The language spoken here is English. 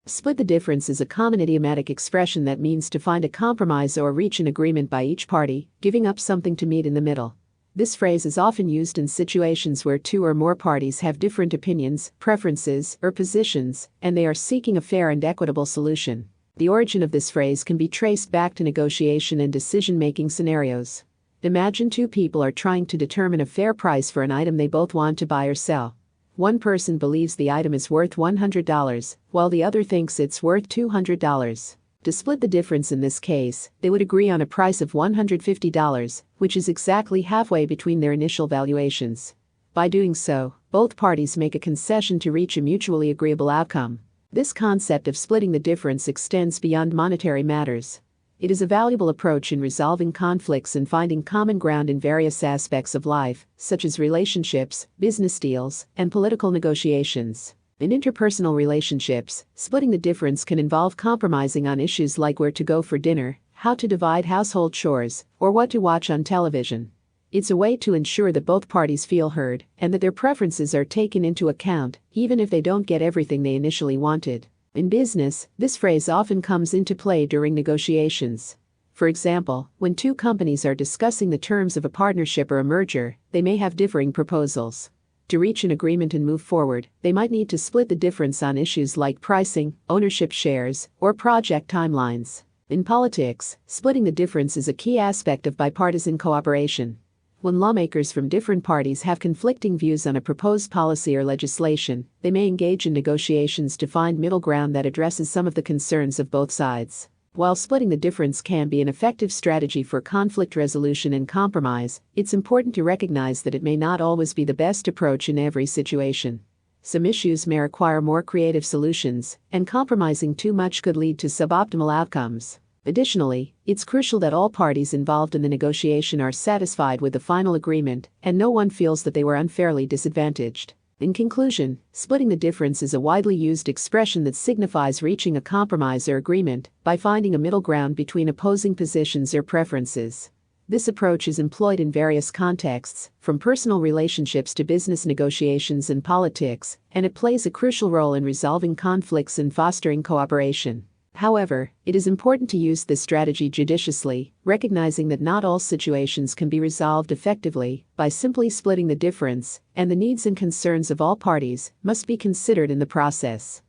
Split the difference is a common idiomatic expression that means to find a compromise or reach an agreement by each party, giving up something to meet in the middle. This phrase is often used in situations where two or more parties have different opinions, preferences, or positions, and they are seeking a fair and equitable solution. The origin of this phrase can be traced back to negotiation and decision-making scenarios. Imagine two people are trying to determine a fair price for an item they both want to buy or sell. One person believes the item is worth $100, while the other thinks it's worth $200. To split the difference in this case, they would agree on a price of $150, which is exactly halfway between their initial valuations. By doing so, both parties make a concession to reach a mutually agreeable outcome. This concept of splitting the difference extends beyond monetary matters. It is a valuable approach in resolving conflicts and finding common ground in various aspects of life, such as relationships, business deals, and political negotiations. In interpersonal relationships, splitting the difference can involve compromising on issues like where to go for dinner, how to divide household chores, or what to watch on television. It's a way to ensure that both parties feel heard and that their preferences are taken into account, even if they don't get everything they initially wanted. In business, this phrase often comes into play during negotiations. For example, when two companies are discussing the terms of a partnership or a merger, they may have differing proposals. To reach an agreement and move forward, they might need to split the difference on issues like pricing, ownership shares, or project timelines. In politics, splitting the difference is a key aspect of bipartisan cooperation. When lawmakers from different parties have conflicting views on a proposed policy or legislation, they may engage in negotiations to find middle ground that addresses some of the concerns of both sides. While splitting the difference can be an effective strategy for conflict resolution and compromise, it's important to recognize that it may not always be the best approach in every situation. Some issues may require more creative solutions, and compromising too much could lead to suboptimal outcomes. Additionally, it's crucial that all parties involved in the negotiation are satisfied with the final agreement, and no one feels that they were unfairly disadvantaged. In conclusion, splitting the difference is a widely used expression that signifies reaching a compromise or agreement by finding a middle ground between opposing positions or preferences. This approach is employed in various contexts, from personal relationships to business negotiations and politics, and it plays a crucial role in resolving conflicts and fostering cooperation. However, it is important to use this strategy judiciously, recognizing that not all situations can be resolved effectively by simply splitting the difference, and the needs and concerns of all parties must be considered in the process.